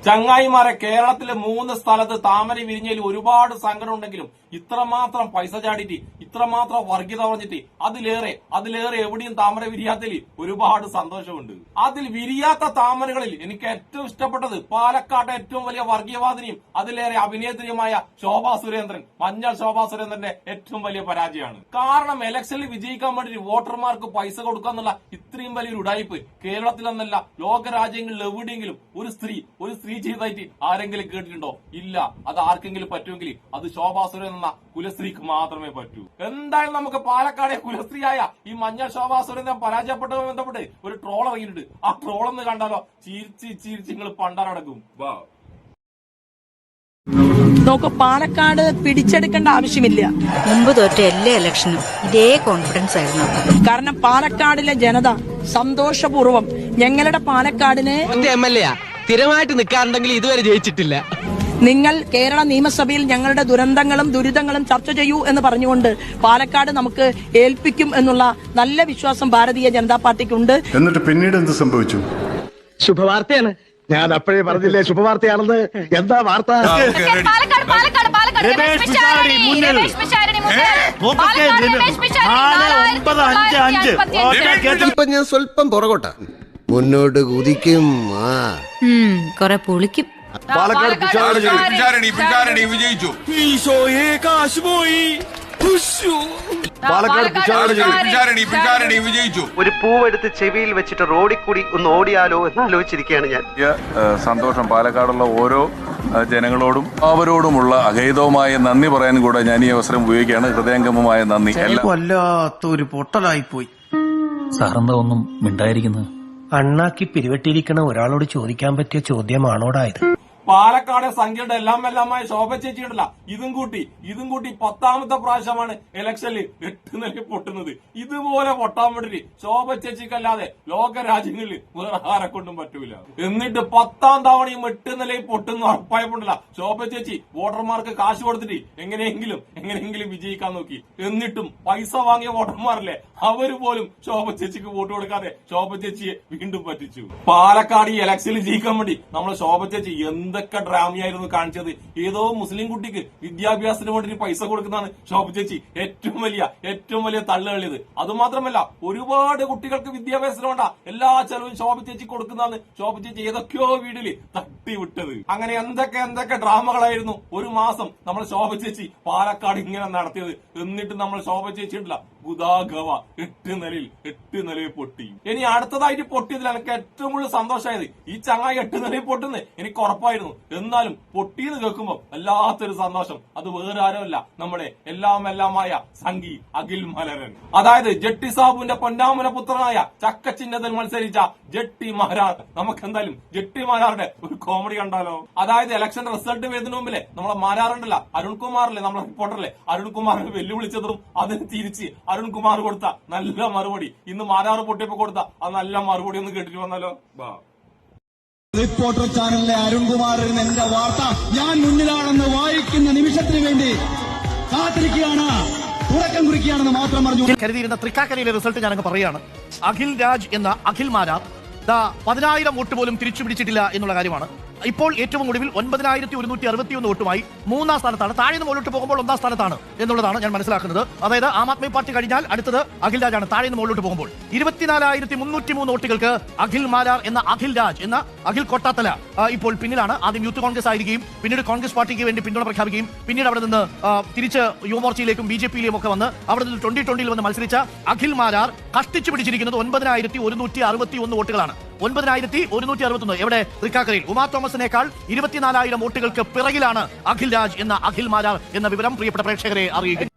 ചങ്ങായിമാരെ, കേരളത്തിലെ 3 സ്ഥലത്ത് താമര വിരിഞ്ഞതിൽ ഒരുപാട് സങ്കടം ഉണ്ടെങ്കിലും ഇത്രമാത്രം പൈസ ചാടിയിട്ട് ഇത്രമാത്രം വർഗീയത പറഞ്ഞിട്ട് അതിലേറെ എവിടെയും താമര വിരിയാത്തതിൽ ഒരുപാട് സന്തോഷമുണ്ട്. അതിൽ വിരിയാത്ത താമരകളിൽ എനിക്ക് ഏറ്റവും ഇഷ്ടപ്പെട്ടത് പാലക്കാട്ടെ ഏറ്റവും വലിയ വർഗീയവാദിനിയും അതിലേറെ അഭിനേത്രിയുമായ ശോഭാ സുരേന്ദ്രൻ, മഞ്ഞൾ ശോഭാ സുരേന്ദ്രന്റെ ഏറ്റവും വലിയ പരാജയമാണ്. കാരണം ഇലക്ഷനിൽ വിജയിക്കാൻ വേണ്ടി വോട്ടർമാർക്ക് പൈസ കൊടുക്കാന്നുള്ള ഇത്രയും വലിയൊരു ഉടായിപ്പ് കേരളത്തിലെന്നല്ല ലോകരാജ്യങ്ങളിൽ എവിടെയെങ്കിലും ഒരു സ്ത്രീ ചെയ്തായിട്ട് ആരെങ്കിലും കേട്ടിട്ടുണ്ടോ? ഇല്ല. അത് ആർക്കെങ്കിലും പറ്റുമെങ്കിൽ അത് ശോഭാ സുരേന്ദ്രൻ എന്ന കുലസ്ത്രീക്ക് മാത്രമേ പറ്റൂ. എന്തായാലും നമുക്ക് പാലക്കാടെ കുലസ്ത്രീയായ ഈ മഞ്ഞൾ ശോഭാ സുരേന്ദ്രൻ പരാജയപ്പെട്ടതുമായി ബന്ധപ്പെട്ട് ഒരു ട്രോൾ ഇറങ്ങിയിട്ടുണ്ട്. ആ ട്രോളൊന്ന് കണ്ടാലോ? ചിരിച്ച് നിങ്ങൾ പണ്ടാറടക്കും. നോക്കൂ, പാലക്കാട് പിടിച്ചെടുക്കേണ്ട ആവശ്യമില്ല. മുമ്പ് തോറ്റ എല്ലാ ഇലക്ഷനും ഇതേ കോൺഫിഡൻസ് ആയിരുന്നു. കാരണം പാലക്കാടിലെ ജനത സന്തോഷപൂർവ്വം ഞങ്ങളുടെ പാലക്കാടിന് സ്ഥിരമായിട്ട് നിൽക്കാറുണ്ടെങ്കിൽ ഇതുവരെ ജയിച്ചിട്ടില്ല. നിങ്ങൾ കേരള നിയമസഭയിൽ ഞങ്ങളുടെ ദുരിതങ്ങളും ചർച്ച ചെയ്യൂ എന്ന് പറഞ്ഞുകൊണ്ട് പാലക്കാട് നമുക്ക് ഏൽപ്പിക്കും എന്നുള്ള നല്ല വിശ്വാസം ഭാരതീയ ജനതാ പാർട്ടിക്കുണ്ട്. എന്നിട്ട് പിന്നീട് എന്ത് സംഭവിച്ചു? ശുഭവാർത്തയാണ്. ഞാൻ അപ്പോഴേ പറഞ്ഞില്ലേ ശുഭവാർത്തയാണെന്ന്. എന്താ വാർത്ത? ഇപ്പൊ ഞാൻ സ്വല്പം പുറകോട്ടാ, മുന്നോട്ട് കുതിക്കും. കൊറേ പൊളിക്കും. പാലക്കാട് വിജയിച്ചു. വിജയിച്ചു. ഒരു പൂവെടുത്ത് ചെവിയിൽ വെച്ചിട്ട് റോഡിൽ കൂടി ഒന്ന് ഓടിയാലോ എന്ന് ആലോചിച്ചിരിക്കുകയാണ് ഞാൻ. സന്തോഷം. പാലക്കാടുള്ള ഓരോ ജനങ്ങളോടും അവരോടുമുള്ള അഗൈതവുമായ നന്ദി പറയാൻ കൂടെ ഞാൻ ഈ അവസരം ഉപയോഗിക്കുകയാണ്. ഹൃദയംഗമമായ നന്ദി. വല്ലാത്തൊരു പൊട്ടലായിപ്പോയി. സാറെന്താ ഒന്നും മിണ്ടായിരിക്കുന്നത്? അണ്ണാക്കി പിരിവെട്ടിയിരിക്കണ ഒരാളോട് ചോദിക്കാൻ പറ്റിയ ചോദ്യമാണോടായത്? പാലക്കാട് സംഖ്യയുടെ എല്ലാമായ ശോഭ ചേച്ചിയുണ്ടല്ല, ഇതും കൂട്ടി 10ാമത്തെ പ്രാവശ്യമാണ് ഇലക്ഷനിൽ 8 നില പൊട്ടുന്നത്. ഇതുപോലെ പൊട്ടാൻ വേണ്ടി ശോഭ ചേച്ചിക്കല്ലാതെ ലോകരാജ്യങ്ങളിൽ വേറെ ആരെ കൊണ്ടും പറ്റൂല. എന്നിട്ട് 10ാം തവണയും 8 നിലയിൽ പൊട്ടുന്ന ഉറപ്പായപ്പോണ്ടല്ല ശോഭ ചേച്ചി വോട്ടർമാർക്ക് കാശ് കൊടുത്തിട്ട് എങ്ങനെയെങ്കിലും വിജയിക്കാൻ നോക്കി. എന്നിട്ടും പൈസ വാങ്ങിയ വോട്ടർമാരല്ലേ, അവര് പോലും ശോഭ ചേച്ചിക്ക് വോട്ട് കൊടുക്കാതെ ശോഭ ചേച്ചിയെ വീണ്ടും പറ്റിച്ചു. പാലക്കാട് ഈ ഇലക്ഷനിൽ ജയിക്കാൻ വേണ്ടി നമ്മളെ ശോഭ ചേച്ചി എന്തൊക്കെ ഡ്രാമയായിരുന്നു കാണിച്ചത്. ഏതോ മുസ്ലിം കുട്ടിക്ക് വിദ്യാഭ്യാസത്തിന് വേണ്ടി പൈസ കൊടുക്കുന്നതാണ് ശോഭ ചേച്ചി ഏറ്റവും വലിയ തള്ളുകളിയത്. അതുമാത്രമല്ല, ഒരുപാട് കുട്ടികൾക്ക് വിദ്യാഭ്യാസത്തിന് വേണ്ട എല്ലാ ചെലവും ശോഭ ചേച്ചി കൊടുക്കുന്നതാണ് ശോഭ ചേച്ചി ഏതൊക്കെയോ വീട്ടില് തട്ടിവിട്ടത്. അങ്ങനെ എന്തൊക്കെ ഡ്രാമകളായിരുന്നു ഒരു മാസം നമ്മൾ ശോഭ ചേച്ചി പാലക്കാട് ഇങ്ങനെ നടത്തിയത്. എന്നിട്ട് നമ്മൾ ശോഭ ചേച്ചി ഉണ്ടല്ല ഗുദാഗവ 8 നിലയിൽ പൊട്ടി. ഇനി അടുത്തതായിട്ട് പൊട്ടിയതിൽ എനിക്ക് ഏറ്റവും കൂടുതൽ സന്തോഷമായത് ഈ ചങ്ങായി 8 നിലയിൽ പൊട്ടുന്നത് എനിക്ക് ഉറപ്പായിരുന്നു. എന്നാലും പൊട്ടിയെന്ന് കേൾക്കുമ്പോൾ വല്ലാത്തൊരു സന്തോഷം. അത് വേറെ ആരുമല്ല, നമ്മുടെ എല്ലാമായ സംഗി അഖിൽ മലരൻ. അതായത് ജട്ടി സാബുവിന്റെ പൊന്നാമന പുത്രനായ ചക്ക ചിഹ്നത്തിൽ മത്സരിച്ച ജട്ടി മഹാരാർ. നമുക്ക് എന്തായാലും ജട്ടി മഹാരാറുടെ ഒരു കോമഡി കണ്ടാലോ? അതായത് ഇലക്ഷൻ റിസൾട്ട് വരുന്നതിന് മുമ്പിലെ നമ്മളെ മാരാറുണ്ടല്ല, അരുൺകുമാറിലെ നമ്മളെ റിപ്പോർട്ടറിലെ അരുൺകുമാറിനെ വെല്ലുവിളിച്ചതും അതിന് തിരിച്ച് അരുൺകുമാർ കൊടുത്ത നല്ല മറുപടി, ഇന്ന് മാരാറ് പൊട്ടിയപ്പോ കൊടുത്ത ആ നല്ല മറുപടി ഒന്ന് കേട്ടിട്ട് വന്നാലോ? റിപ്പോർട്ടർ ചാനലിലെ അരുൺകുമാറിന് എന്റെ വാർത്ത ഞാൻ മുന്നിലാണെന്ന് വായിക്കുന്ന നിമിഷത്തിന് വേണ്ടി കാത്തിരിക്കുകയാണ്, തുടക്കം കുറിക്കുകയാണെന്ന് മാത്രം പറഞ്ഞു കരുതിയിരുന്ന തൃക്കാക്കരയിലെ റിസൾട്ട് ഞാനങ്ങ് പറയുകയാണ്. അഖിൽ രാജ് എന്ന അഖിൽ മാരാർ 10,000 വോട്ട് പോലും തിരിച്ചു പിടിച്ചിട്ടില്ല എന്നുള്ള കാര്യമാണ്. ഇപ്പോൾ ഏറ്റവും ഒടുവിൽ 9,161 വോട്ടുമായി 3ാം സ്ഥാനത്താണ്. താഴെ നിന്ന് മുകളിലോട്ട് പോകുമ്പോൾ 1ാം സ്ഥാനത്താണ് എന്നുള്ളതാണ് ഞാൻ മനസ്സിലാക്കുന്നത്. അതായത് ആം ആദ്മി പാർട്ടി കഴിഞ്ഞാൽ അടുത്തത് അഖിൽ രാജാണ്. താഴെ നിന്ന് മുകളിലോട്ട് പോകുമ്പോൾ 24,303 വോട്ടുകൾക്ക് അഖിൽ മാരാർ എന്ന അഖിൽ രാജ് എന്ന അഖിൽ കൊട്ടാത്തല ഇപ്പോൾ പിന്നിലാണ്. ആദ്യം യൂത്ത് കോൺഗ്രസ് ആയിരിക്കുകയും പിന്നീട് കോൺഗ്രസ് പാർട്ടിക്ക് വേണ്ടി പിന്തുണ പ്രഖ്യാപിക്കുകയും പിന്നീട് അവിടെ നിന്ന് തിരിച്ച് യുവമോർച്ചയിലേക്കും BJP-യിലേക്കും ഒക്കെ വന്ന് അവിടെ നിന്ന് 2020 വന്ന് മത്സരിച്ച അഖിൽ മാരാർ കഷ്ടിച്ചു പിടിച്ചിരിക്കുന്നത് 9,161 വോട്ടുകളാണ്. 9,161 എവിടെ? തൃക്കാക്കരയിൽ. ഉമാ തോമസിനേക്കാൾ 24,000 വോട്ടുകൾക്ക് പിറകിലാണ് അഖിൽ രാജ് എന്ന അഖിൽ മാരാർ എന്ന വിവരം പ്രിയപ്പെട്ട പ്രേക്ഷകരെ അറിയിക്കുന്നു.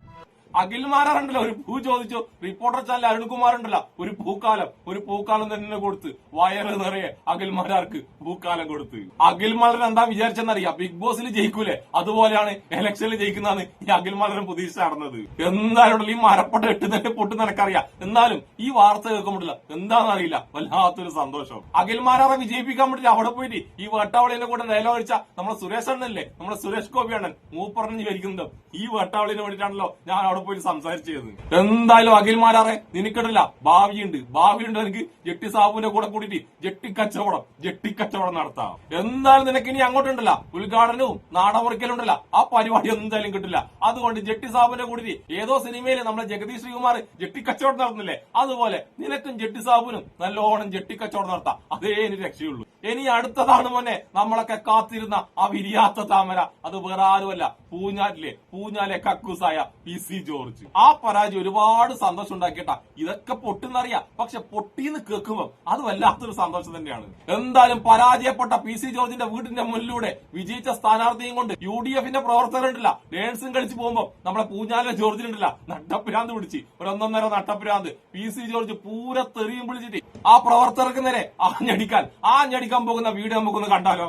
അഖിൽ മാരാറുണ്ടല്ലോ ഒരു പൂ ചോദിച്ചു. റിപ്പോർട്ടർ ചാനൽ അരുൺകുമാറുണ്ടല്ലോ ഒരു പൂക്കാലം തന്നെ കൊടുത്ത് വയറ് നിറയെ അഖിൽ മാരാർക്ക് പൂക്കാലം കൊടുത്ത്. അഖിൽ മാലൻ എന്താ വിചാരിച്ചെന്നറിയാം, ബിഗ് ബോസിൽ ജയിക്കൂലേ അതുപോലെയാണ് ഇലക്ഷനിൽ ജയിക്കുന്നതാണ് ഈ അഖിൽ മാലൻ പ്രതീക്ഷ നടന്നത്. എന്തായാലും ഈ മരപ്പെട്ട 8 നില പൊട്ടുന്ന എനിക്കറിയാം. എന്നാലും ഈ വാർത്ത കേൾക്കുമ്പോഴില്ല എന്താണെന്നറിയില്ല, വല്ലാത്തൊരു സന്തോഷം. അഖിൽ മാരാറെ വിജയിപ്പിക്കാൻ വേണ്ടി അവിടെ പോയിട്ട് ഈ വേട്ടാവളിന്റെ കൂടെ ഡയലോഗ് അടിച്ച നമ്മളെ സുരേഷ് അണ്ണല്ലേ, നമ്മളെ സുരേഷ് ഗോപി അണ്ണൻ മൂപ്പറഞ്ഞ് വിചാരിക്കുന്നത് ഈ വേട്ടാവളിന് വേണ്ടിയിട്ടാണല്ലോ ഞാൻ അവിടെ പോയി സംസാരിച്ചത്. എന്തായാലും അഖിൽമാരാറെ നിനക്കിട്ടില്ല, ഭാവിയുണ്ട് എനിക്ക് ജെട്ടി സാബുവിന്റെ കൂടെ കൂടിയിട്ട് ജെട്ടിക്കച്ചവടം നടത്താം. എന്തായാലും നിനക്ക് ഇനി അങ്ങോട്ടുണ്ടല്ല ഉദ്ഘാടനവും നാടമുറിക്കലുണ്ടല്ല, ആ പരിപാടി എന്തായാലും കിട്ടില്ല. അതുകൊണ്ട് ജെട്ടി സാബുവിന്റെ കൂടി ഏതോ സിനിമയിൽ നമ്മളെ ജഗദീഷ് ശ്രീകുമാർ ജെട്ടിക്കച്ചവടം നടത്തുന്നില്ലേ, അതുപോലെ നിനക്കും ജെട്ടി സാബുവിനും നല്ലോണം ജെട്ടിക്കച്ചവടം നടത്താം. അതേ ഇനി രക്ഷയുള്ളൂ. ഇനി അടുത്തതാണ് മോനെ നമ്മളൊക്കെ കാത്തിരുന്ന ആ വിരിയാത്ത താമര. അത് വേറെ ആരുമല്ല, പൂഞ്ഞാലെ കക്കൂസായ PC ജോർജ്. ആ പരാജയം ഒരുപാട് സന്തോഷം ഉണ്ടാക്കിയിട്ടാ. ഇതൊക്കെ പൊട്ടുന്നറിയാം, പക്ഷെ പൊട്ടിന്ന് കേൾക്കുമ്പോൾ അത് വല്ലാത്തൊരു സന്തോഷം തന്നെയാണ്. എന്തായാലും പരാജയപ്പെട്ട PC ജോർജിന്റെ വീടിന്റെ മുന്നിലൂടെ വിജയിച്ച സ്ഥാനാർത്ഥിയും കൊണ്ട് UDFന്റെ പ്രവർത്തകരുണ്ടല്ല ഡാൻസും കളിച്ചു പോകുമ്പോ നമ്മളെ പൂഞ്ഞാലെ ജോർജിനുണ്ടല്ല നട്ടപ്പിരാന്ത് പിടിച്ച് ഒരൊന്നൊന്നര നട്ടപ്പിരാന്ത്. PC ജോർജ് പൂര തെറിയും പിടിച്ചിട്ട് ആ പ്രവർത്തകർക്ക് നേരെ ആഞ്ഞടിക്കാൻ പോകുന്ന വീഡിയോ നമുക്കൊന്ന് കണ്ടാലോ.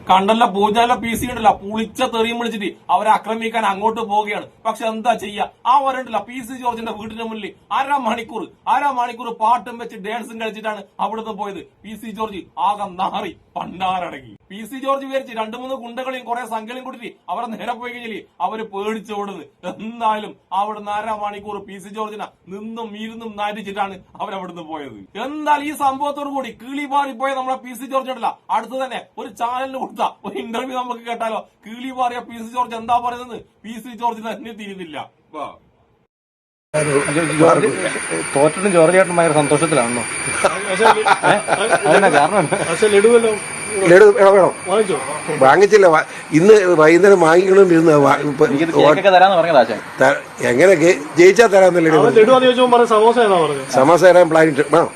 കണ്ടല്ല പൂഞ്ഞാല PC ഉണ്ടല്ല പുളിച്ച തെറിയും വിളിച്ചിട്ട് അവരെ ആക്രമിക്കാൻ അങ്ങോട്ട് പോവുകയാണ്. പക്ഷെ എന്താ ചെയ്യാ, ആ വരണ്ടല്ല PC ജോർജിന്റെ വീടിന്റെ മുന്നിൽ അരമണിക്കൂർ പാട്ടും വെച്ച് ഡാൻസും കളിച്ചിട്ടാണ് അവിടുന്ന് പോയത്. PC ജോർജ് ആകെ നാറി പണ്ടാരടങ്ങി. PC ജോർജ് വിചാരിച്ച് 2-3 ഗുണ്ടകളെയും കുറെ സംഖ്യയും കൂട്ടിട്ട് അവരെ നേരെ പോയി കഴിഞ്ഞാൽ അവര് പേടിച്ചോടുന്നു. എന്തായാലും അവിടുന്ന് അരമണിക്കൂർ PC ജോർജിനെ നിന്നും ഇരുന്നും നാറ്റിച്ചിട്ടാണ് അവരവിടുന്ന് പോയത്. എന്തായാലും ഈ സംഭവത്തോടു കൂടി കിളി മാറിപ്പോയ നമ്മളെ PC ജോർജ് ഉണ്ടല്ല അടുത്ത് തന്നെ ഒരു ചാനലിന് കൊടുത്ത ഒരു ഇന്റർവ്യൂ നമുക്ക് കേട്ടാലോ. കിളി മാറിയ PC ജോർജ് എന്താ പറയുന്നത് PC ജോർജ് തന്നെ തീരുന്നില്ല. തോറ്റിട്ടും ജോർജ് ചേട്ടൻ ഭയങ്കര സന്തോഷത്തിലാണല്ലോ. ലഡു വേണം വാങ്ങിച്ചില്ല, ഇന്ന് വൈകുന്നേരം വാങ്ങിക്കണോണ്ടിരുന്ന. എങ്ങനെ ജയിച്ചാ തരാന്നല്ലേ സമോസ തരാൻ പ്ലാൻ ഇട്ട് വേണം.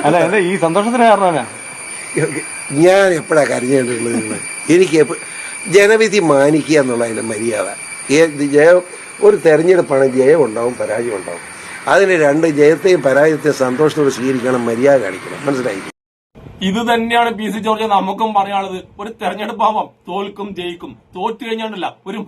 അല്ല ഈ സന്തോഷത്തിന് കാരണം ഞാൻ എപ്പോഴാ കരഞ്ഞേണ്ടിട്ടുള്ളത്? എനിക്ക് ജനവിധി മാനിക്കുക എന്നുള്ളതിന്റെ മര്യാദ. ജയം ഒരു തെരഞ്ഞെടുപ്പാണ്, ജയം ഉണ്ടാവും പരാജയം ഉണ്ടാവും. അതിന് രണ്ട് ജയത്തെയും പരാജയത്തെയും സന്തോഷത്തോടെ സ്വീകരിക്കണം, മര്യാദ കാണിക്കണം. മനസ്സിലായി? ഇത് തന്നെയാണ് PC ജോർജ് നമുക്കും പറയാനുള്ളത്. ഒരു തെരഞ്ഞെടുപ്പാവാം തോൽക്കും ജയിക്കും, തോറ്റു കഴിഞ്ഞാണ്ടല്ല ഒരു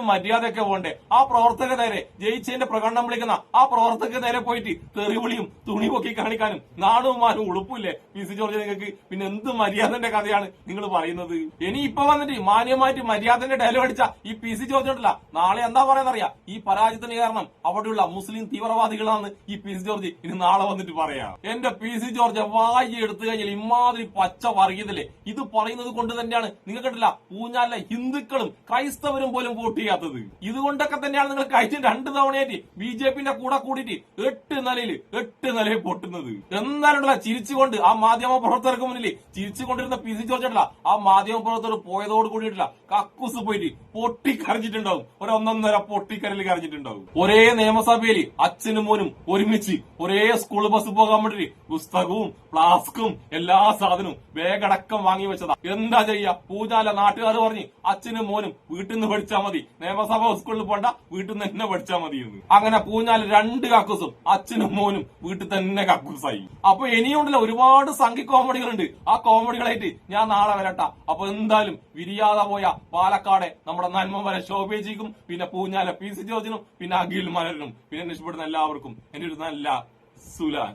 മര്യാദയൊക്കെ വേണ്ടേ. ആ പ്രവർത്തക നേരെ ജയിച്ചതിന്റെ പ്രകടനം വിളിക്കുന്ന ആ പ്രവർത്തക നേരെ പോയിട്ട് തെറിവിളിയും തുണി പൊക്കി കാണിക്കാനും നാടും മാനും ഉളുപ്പില്ലേ PC ജോർജ് നിങ്ങൾക്ക്? പിന്നെ എന്ത് മര്യാദന്റെ കഥയാണ് നിങ്ങൾ പറയുന്നത്? ഇനി ഇപ്പൊ വന്നിട്ട് മാന്യമായിട്ട് മര്യാദന്റെ ഡയലോഗ് അടിച്ച ഈ PC ജോർജ് ഉണ്ടല്ല നാളെ എന്താ പറയാന്നറിയാം, ഈ പരാജയത്തിന് കാരണം അവിടെയുള്ള മുസ്ലിം തീവ്രവാദികളാണ് ഈ PC ജോർജ് ഇനി നാളെ വന്നിട്ട് പറയാം. എന്റെ PC ജോർജ് വായി എടുത്തു ഇമാതിരി പച്ച വർഗീയതല്ലേ ഇത് പറയുന്നത് കൊണ്ട് തന്നെയാണ് നിങ്ങൾ കണ്ടില്ല പൂഞ്ഞാലിലെ ഹിന്ദുക്കളും ക്രൈസ്തവരും പോലും വോട്ട് ചെയ്യാത്തത്. ഇതുകൊണ്ടൊക്കെ തന്നെയാണ് നിങ്ങൾ കഴിഞ്ഞ 2 തവണയായിട്ട് BJPന്റെ കൂടെ കൂടിയിട്ട് 8 നിലയിൽ പൊട്ടുന്നത്. എന്നാലുണ്ടല്ല ചിരിച്ചുകൊണ്ട് ആ മാധ്യമ പ്രവർത്തകർക്ക് മുന്നിൽ ചിരിച്ചുകൊണ്ടിരുന്ന PC ജോർജ് ഉണ്ടല്ല ആ മാധ്യമ പ്രവർത്തകർ പോയതോട് കൂടിയിട്ടില്ല കക്കൂസ് പോയിട്ട് പൊട്ടിക്കരഞ്ഞിട്ടുണ്ടാവും. ഒരൊന്നൊന്നര പൊട്ടിക്കരൽ കരഞ്ഞിട്ടുണ്ടാവും. ഒരേ നിയമസഭയിൽ അച്ഛനും മോനും ഒരുമിച്ച് ഒരേ സ്കൂൾ ബസ് പോകാൻ വേണ്ടി പുസ്തകവും ഫ്ലാസ്കും എല്ലാ സാധനവും വേഗടക്കം വാങ്ങി വെച്ചതാ. എന്താ ചെയ്യാ, പൂജാല നാട്ടുകാർ പറഞ്ഞ് അച്ഛനും മോനും വീട്ടിൽ നിന്ന് പഠിച്ചാൽ മതി, നിയമസഭ സ്കൂളിൽ പോണ്ട വീട്ടിൽ നിന്ന് തന്നെ പഠിച്ചാൽ മതി എന്ന്. അങ്ങനെ പൂഞ്ഞാല് 2 കക്കൂസും അച്ഛനും മോനും വീട്ടിൽ തന്നെ കക്കൂസായി. അപ്പൊ ഇനിയുണ്ടല്ലോ ഒരുപാട് സംഘി കോമഡികളുണ്ട്. ആ കോമഡികളായിട്ട് ഞാൻ നാളെ വരട്ടാ. അപ്പൊ എന്തായാലും വിരിയാതെ പോയ പാലക്കാട് നമ്മുടെ നന്മ വരെ ശോഭേജിക്കും, പിന്നെ പൂഞ്ഞാല PC ജോർജിനും, പിന്നെ അഖിൽ മലരനും, പിന്നെ ഇഷ്ടപ്പെടുന്ന എല്ലാവർക്കും എന്റെ ഒരു നല്ല സുലാൻ.